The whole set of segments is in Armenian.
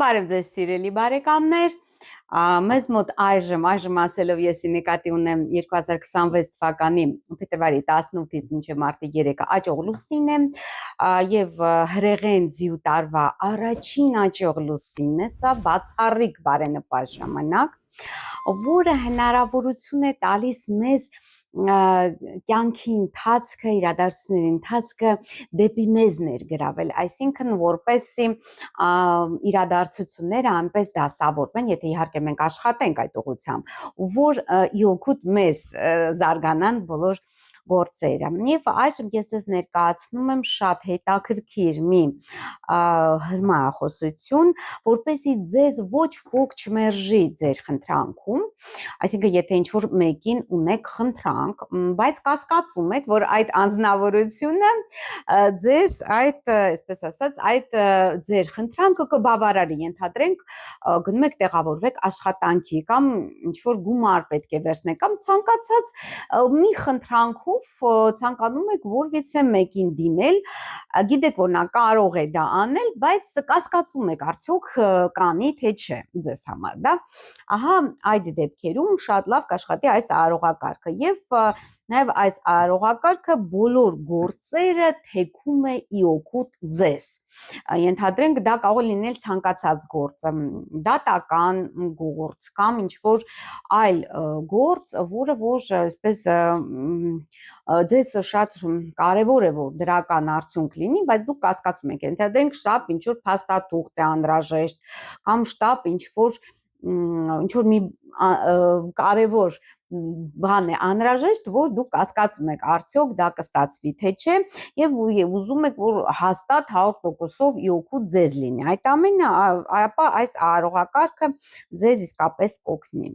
Բարև ձեզ սիրելի բարեկամներ, մեզ մոտ այժմ ասելով եսի նկատի ունեմ 2026 թվականի փետրվարի 18-ից մինչև մարտի 3-ը աճող լուսին է եւ հրեղեն ձյու տարվա առաջին աճող լուսինն է, սա բացառիկ բարենպաստ ժամանակ, որը հնարավորություն է տալիս մեզ կյանքի ընթացքը, իրադարձությունների ընթացքը դեպի մեզ ներգրավել, այսինքն որպեսզի իրադարձությունները այնպես դասավորվեն, եթե իհարկե մենք աշխատենք այդ ուղղությամբ, որ իօգուտ մեզ զարգանան բոլոր գործերը։ Եվ այժմ ես ձեզ ներկայացնում եմ շատ հետաքրքիր մի հմայախոսություն, որպեսզի ձեզ ոչ ոք չմերժի ձեր խնդրանքում, այսինքն եթե ինչ-որ մեկին ունեք խնդրանք, բայց կասկածում եք, որ այդ անձնավորությունը ձեզ այսպես ասած, այդ ձեր խնդրանքը կբավարարի, ենթադրենք գնում եք տեղավորվեք աշխատանքի կամ ինչ-որ գումար պետք է վերցնեք կամ ցանկացած մի խնդրանքով ցանկանում եք որևիցե մեկին դիմել, գիտեք որ նա կարող է դա անել, բայց կասկածում եք արդյոք կանի թե չէ ձեզ համար, դա ահա այդ դեպքերում շատ լավ կաշխատի այս արարողակարգը եւ նաեւ այս արարողակարգը բոլոր գործերը թեքում է իօգուտ ձեզ, ենթադրենք դա կարող է լինել ցանկացած գործ, դատական գործ կամ ինչ-որ այլ գործ, որը որ այսպես ձեզ շատ կարևոր է որ դրական արդյունք լինի, բայց դուք կասկածում եք, ենթադրենք շտապ ինչ-որ փաստաթուղթ է անհրաժեշտ կամ շտապ ինչ-որ մի կարևոր բան է անհրաժեշտ, որ դուք կասկածում եք արդյոք դա կստացվի թե չէ եւ ուզում եք որ հաստատ 100%-ով իօգուտ ձեզ լինի, այդ ամենը ապա այս արարողակարգը ձեզ իսկապես կօգնի։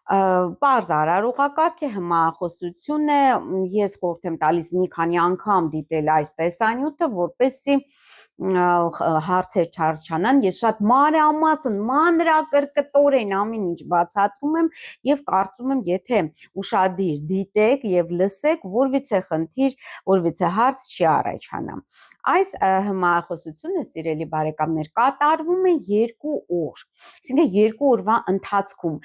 Պարզ արարողակարգ է, հմայախոսություն է, ես խորհուրդ եմ տալիս մի քանի անգամ դիտել այս տեսանյութը, որպեսզի հարցեր չառաջանան, ես շատ մանրամասն, մանրակրկտորեն ամեն ինչ բացատրում եմ եւ կարծում եմ, եթե ուշադիր դիտեք եւ լսեք, որևիցե խնդիր, որևիցե հարց չի առաջանա։ Այս հմայախոսությունը, սիրելի բարեկամներ, կատարվում է 2 օր, այսինքն 2 օրվա ընթացքում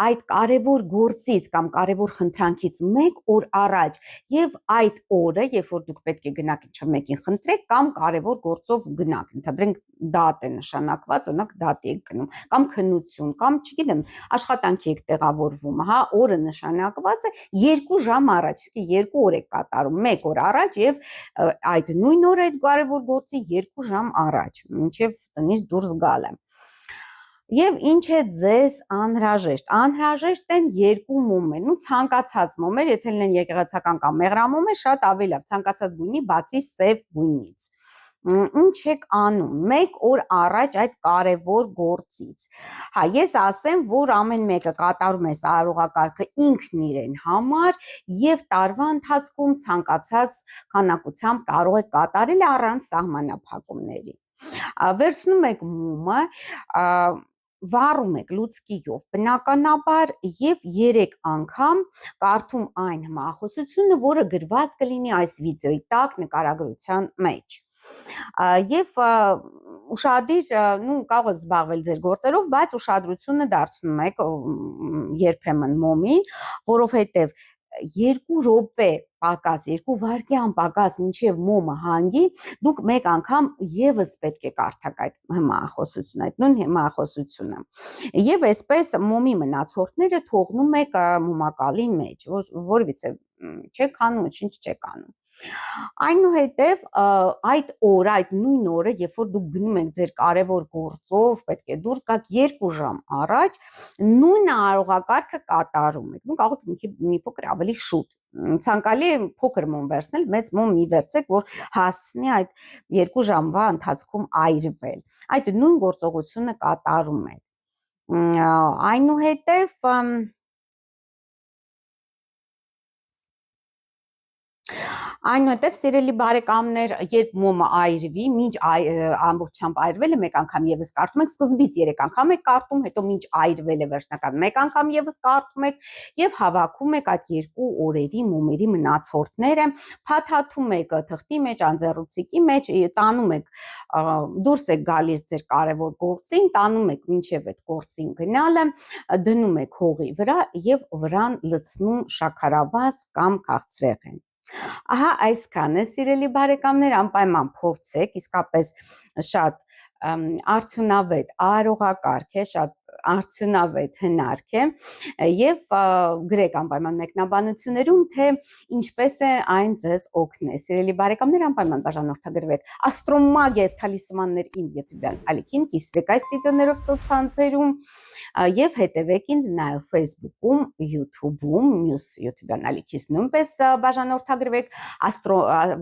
այդ կարևոր գործից կամ կարևոր խնդրանքից 1 օր առաջ եւ այդ օրը, երբ որ դուք պետք է գնաք ինչ-որ մեկին խնդրեք կամ կարևոր գործով գնաք, ենթադրենք դատ է նշանակված, օրինակ դատի եք գնում, կամ քննություն, կամ չգիտեմ, աշխատանքի եք տեղավորվում, հա, օրը նշանակված է 2 ժամ առաջ, իսկ 2 օր եք կատարում, 1 օր առաջ եւ այդ նույն օրը այդ կարևոր գործի 2 ժամ առաջ, մինչեւ տնից դուրս գալը։ Եվ ինչ է ձեզ անհրաժեշտ, անհրաժեշտ են 2 մոմեր, ցանկացած մոմեր, եթե լինեն եկեղեցական կամ մեղրամոմեր, շատ ավելի լավ, ցանկացած գույնի, բացի սև գույնից։ Ինչ եք անում 1 օր առաջ այդ կարևոր գործից, հա, ես ասեմ, որ ամեն մեկը կատարում է արարողակարգը ինքն իրեն համար եւ տարվա ընթացքում ցանկացած քանակությամբ կարող է կատարել առանց սահմանափակումների։ Վերցնում եք մոմը, վառում եք լուցկիով բնականաբար եւ 3 անգամ կարդում այն հմայախոսությունը, որը գրված կլինի այս վիդեոյի տակ նկարագրության մեջ։ Եվ ուշադիր, կարող եք զբաղվել ձեր գործերով, բայց ուշադրությունը դարձնում եք երբեմն մոմին, որովհետև 2 րոպե պակաս, 2 վայրկյան պակաս մինչև մոմը հանգի, դուք մեկ անգամ եւս պետք է կարդաք այդ հմայախոսությունը, այդ նույն հմայախոսությունը։ Եվ այսպես մոմի մնացորդները թողնում եք մոմակալի մեջ, որևիցե չեք անում, ինչ չեք անում։ Այնուհետև այդ օր, այդ նույն օրը, երբ որ դուք գնում եք ձեր կարևոր գործով, պետք է դուրս գաք 2 ժամ առաջ, նույն արարողակարգը կատարում եք։ Դուք կարող եք մի փոքր ավելի շուտ, ցանկալի է փոքր մոմ վերցնել, մեծ մոմ մի վերցեք, որ հասցնի այդ 2 ժամվա ընթացքում այրվել։ Այդ նույն գործողությունը կատարում եք։ Այնուհետև սիրելի բարեկամներ, երբ մոմը այրվի, մինչ ամբողջությամբ այրվել է, մեկ անգամ եւս կարդում եք, սկզբից 3 անգամ եք կարդում, հետո մինչ այրվել է վերջնական մեկ անգամ եւս կարդում եք եւ հավաքում եք այդ 2 օրերի մոմերի մնացորդները, փաթաթում եք թղթի մեջ, անձեռուցիկի մեջ, տանում եք, դուրս եք գալիս ձեր կարևոր գործին, տանում եք մինչեւ այդ գործին գնալը, դնում եք հողի վրա եւ վրան լցնում շաքարավազ կամ քաղցրեղեն։ Ահա այսքանը, սիրելի բարեկամներ, անպայման փորձեք, իսկապես շատ արդյունավետ արարողակարգ է, շատ արդյունավետ հնարք է եւ գրեք անպայման մեկնաբանություններում, թե ինչպես է այն ձեզ օգնել։ Սիրելի բարեկամներ, անպայման բաժանորդագրվեք Աստրոմագիա եւ Թալիսմաններ իմ YouTube-յան ալիքին, կիսվեք այս վիդեոներով սոցցանցերում եւ հետեւեք ինձ նաեւ Facebook-ում, YouTube-ում, մյուս YouTube-յան ալիքից նույնպես բաժանորդագրվեք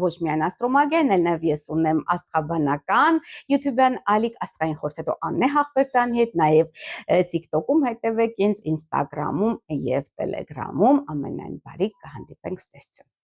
ոչ միայն աստրոմագիան, այլ նաեւ ես ունեմ աստղաբանական YouTube-յան ալիք Աստղային խորհրդատու Աննե Հաղվերցյանի հետ, նաեւ TikTok-ում հետևեք ինձ, Instagram-ում եւ Telegram-ում, ամենայն բարի կհանդիպենք, ցտեսություն։